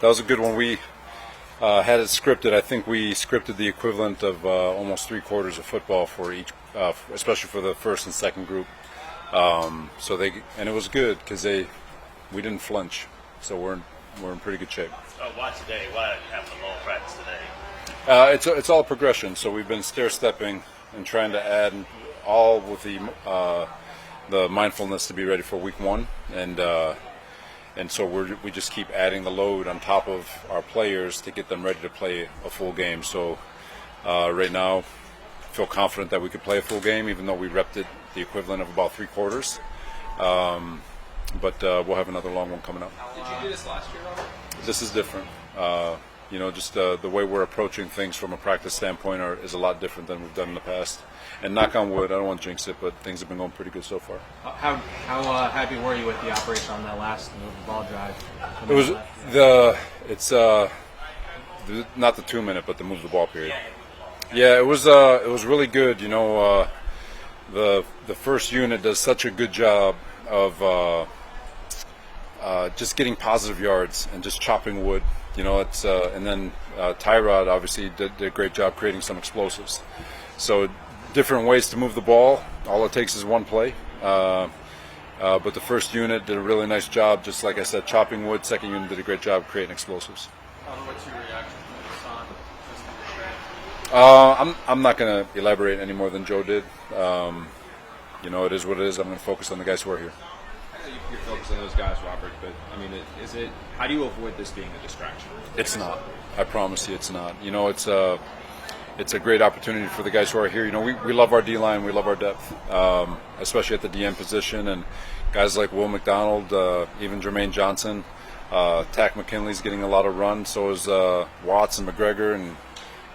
That was a good one. We had it scripted. I think we scripted the equivalent of almost 3/4 of football for each, especially for the first and second group. And it was good because we didn't flinch, so we're in pretty good shape. Why today? Why having a long practice today? It's all progression. So we've been stair stepping and trying to add all with the mindfulness to be ready for week one, and so we just keep adding the load on top of our players to get them ready to play a full game. So right now, I feel confident that we could play a full game, even though we repped it the equivalent of about 3/4. But we'll have another long one coming up. Did you do this last year, Robert? This is different. Just the way we're approaching things from a practice standpoint is a lot different than we've done in the past. And knock on wood, I don't want to jinx it, but things have been going pretty good so far. How happy were you with the operation on that last move the ball drive? It was not the 2-minute, but the move the ball period. Yeah, it was really good. The first unit does such a good job of just getting positive yards and just chopping wood. And then Tyrod obviously did a great job creating some explosives. So different ways to move the ball. All it takes is one play. But the first unit did a really nice job, just like I said, chopping wood. Second unit did a great job creating explosives. What's your reaction to Haason? I'm not going to elaborate any more than Joe did. It is what it is. I'm going to focus on the guys who are here. You're focused on those guys, Robert, but how do you avoid this being a distraction? It's not. I promise you it's not. It's a great opportunity for the guys who are here. We love our D-line, we love our depth, especially at the DM position, and guys like Will McDonald, even Jermaine Johnson, Tack McKinley's getting a lot of run, so is Watts and McGregor and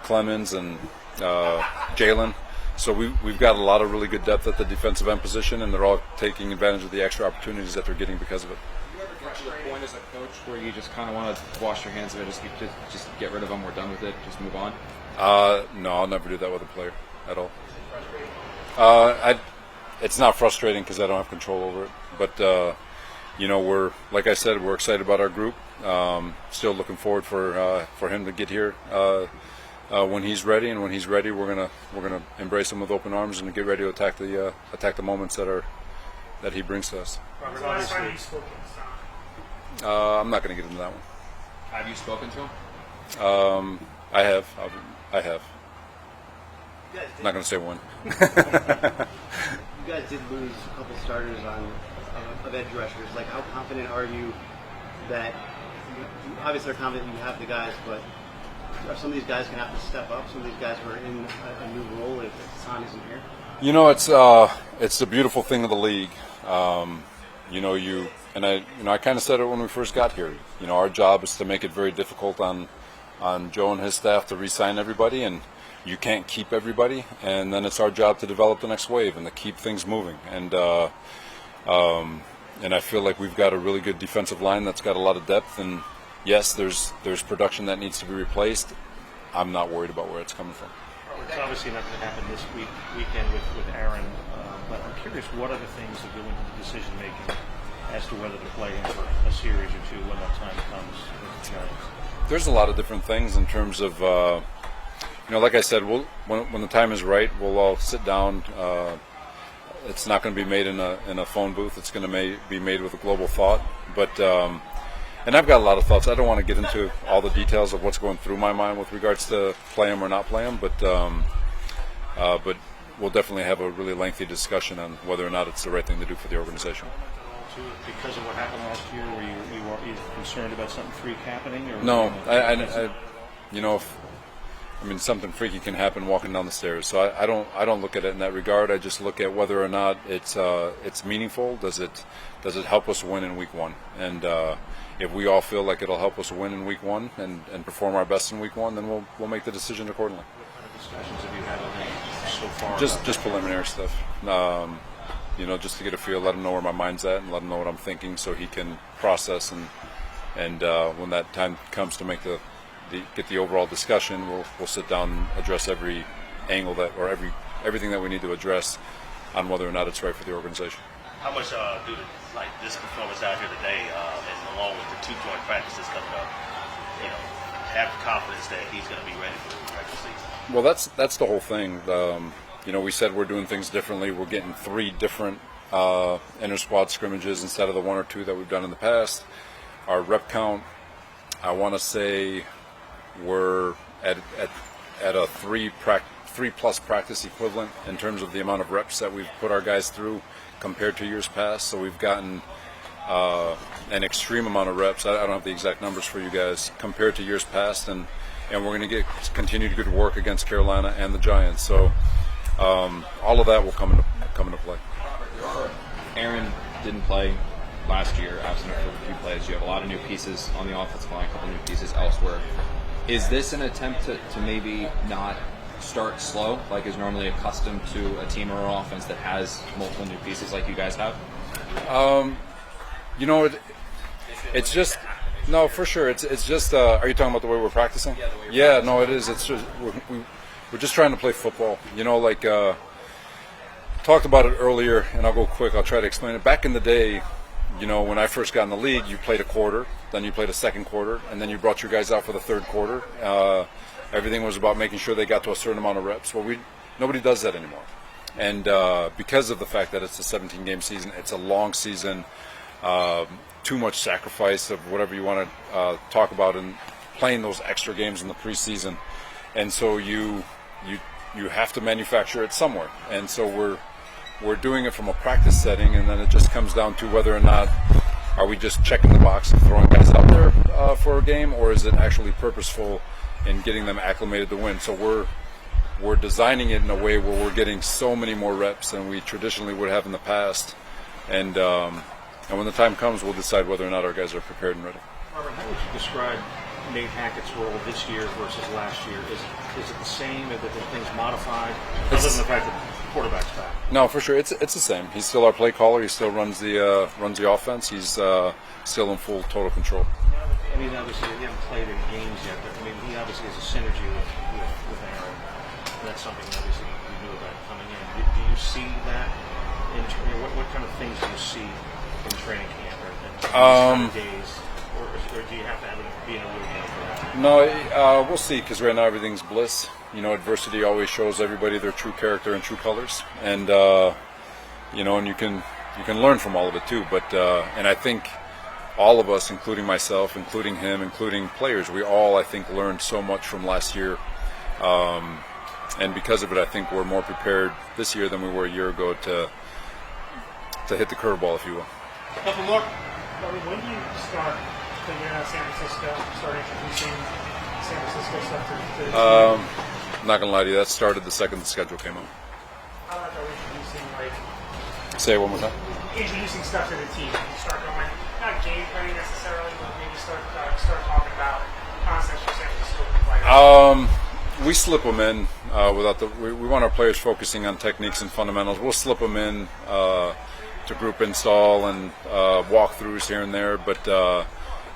Clemens and Jalen. So we've got a lot of really good depth at the defensive end position, and they're all taking advantage of the extra opportunities that they're getting because of it. Do you ever get to the point as a coach where you just kind of want to wash your hands of it, just get rid of them, we're done with it, just move on? No, I'll never do that with a player at all. It's not frustrating because I don't have control over it. But we're, like I said, we're excited about our group. Still looking forward for him to get here when he's ready, and when he's ready, we're gonna embrace him with open arms and get ready to attack the moments that he brings to us. I'm not going to get into that one. Have you spoken to him? I have. I'm not going to say when. You guys did lose a couple starters of edge rushers. Like, how confident are you that you obviously are confident you have the guys, but are some of these guys going to have to step up? Some of these guys who are in a new role if Haason isn't here? It's the beautiful thing of the league. I kind of said it when we first got here. Our job is to make it very difficult on Joe and his staff to re-sign everybody, and you can't keep everybody. And then it's our job to develop the next wave and to keep things moving. And I feel like we've got a really good defensive line that's got a lot of depth. And yes, there's production that needs to be replaced. I'm not worried about where it's coming from. It's obviously not going to happen this weekend with Aaron, but I'm curious what other things that go into the decision making as to whether to play him for a series or two when that time comes with the Giants. There's a lot of different things in terms of, like I said, when the time is right, we'll all sit down. It's not going to be made in a phone booth. It's going to be made with a global thought. But and I've got a lot of thoughts. I don't want to get into all the details of what's going through my mind with regards to play him or not play him. But we'll definitely have a really lengthy discussion on whether or not it's the right thing to do for the organization. Because of what happened last year, were you concerned about something freak happening? Or no, something freaky can happen walking down the stairs. So I don't look at it in that regard. I just look at whether or not it's meaningful. Does it help us win in week one? And if we all feel like it'll help us win in week one and perform our best in week one, then we'll make the decision accordingly. What kind of discussions have you had on that so far? Just preliminary stuff. Just to get a feel, let him know where my mind's at, and let him know what I'm thinking, so he can process. And when that time comes to get the overall discussion, we'll sit down and address every angle everything that we need to address on whether or not it's right for the organization. How much do this performance out here today, and along with the 2 joint practices coming up, have confidence that he's going to be ready for the regular season? Well, that's the whole thing. You know, we said we're doing things differently. We're getting 3 different inter-squad scrimmages instead of the 1 or 2 that we've done in the past. Our rep count, I want to say, we're at a 3+ practice equivalent in terms of the amount of reps that we've put our guys through compared to years past. So we've gotten an extreme amount of reps. I don't have the exact numbers for you guys compared to years past, and we're going to continue to good work against Carolina and the Giants. So all of that will come into play. Aaron didn't play last year, absent for a few plays. You have a lot of new pieces on the offensive line, a couple new pieces elsewhere. Is this an attempt to maybe not start slow, like is normally accustomed to a team or an offense that has multiple new pieces like you guys have? You know, it's just no, for sure. It's just. Are you talking about the way we're practicing? Yeah, no, it is. It's just we're just trying to play football. You know, like talked about it earlier, and I'll go quick. I'll try to explain it. Back in the day, you know, when I first got in the league, you played a quarter, then you played a second quarter, and then you brought your guys out for the third quarter. Everything was about making sure they got to a certain amount of reps. Well, nobody does that anymore. And because of the fact that it's a 17-game season, it's a long season, too much sacrifice of whatever you want to talk about in playing those extra games in the preseason. And so you have to manufacture it somewhere. And so we're doing it from a practice setting, and then it just comes down to whether or not are we just checking the box and throwing guys out there for a game, or is it actually purposeful in getting them acclimated to win. So we're designing it in a way where we're getting so many more reps than we traditionally would have in the past. And when the time comes, we'll decide whether or not our guys are prepared and ready. Robert, how would you describe Nate Hackett's role this year versus last year? Is it the same? Are the things modified? Other than the fact that the quarterback's back. No, for sure. It's the same. He's still our play caller. He still runs the offense. He's still in full total control. I mean, obviously, he hasn't played in games yet, but I mean, he obviously has a synergy with Aaron. And that's something obviously you knew about coming in. Do you see that? What kind of things do you see in training camp or days? Or do you have to be in a room for that? No, we'll see, because right now everything's bliss. You know, adversity always shows everybody their true character and true colors, and you know, and you can learn from all of it too. But and I think all of us, including myself, including him, including players, we all, I think, learned so much from last year, and because of it, I think we're more prepared this year than we were a year ago to hit the curveball, if you will. Couple more. When do you start figuring out San Francisco, start introducing San Francisco stuff to the team? I'm not going to lie to you, that started the second the schedule came out. How about introducing, like... Say it one more time. Introducing stuff to the team. You start going, not game planning necessarily, but maybe start talking about concepts for San Francisco players. We slip them in we want our players focusing on techniques and fundamentals. We'll slip them in to group install and walkthroughs here and there, but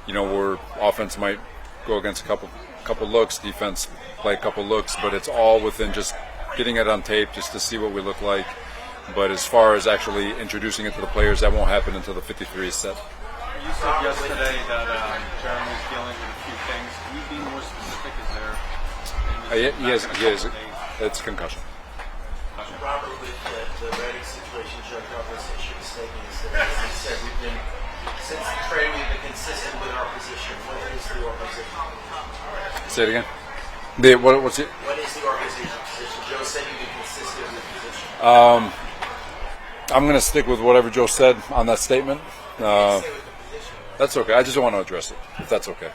you know, where offense might go against a couple looks, defense play a couple looks, but it's all within just getting it on tape just to see what we look like. But as far as actually introducing it to the players, that won't happen until the 53 is set. You said yesterday that Jeremy's dealing with a few things. Can you be more specific? Is there? He has. It's concussion. Robert, with the Reddick situation, Joe Douglas issued a statement yesterday. He said since the trade, we've been consistent with our position. What is the organization? Say it again. What's it? What is the organization position? Joe said you've been consistent with the position. I'm going to stick with whatever Joe said on that statement. That's okay. I just don't want to address it, if that's okay.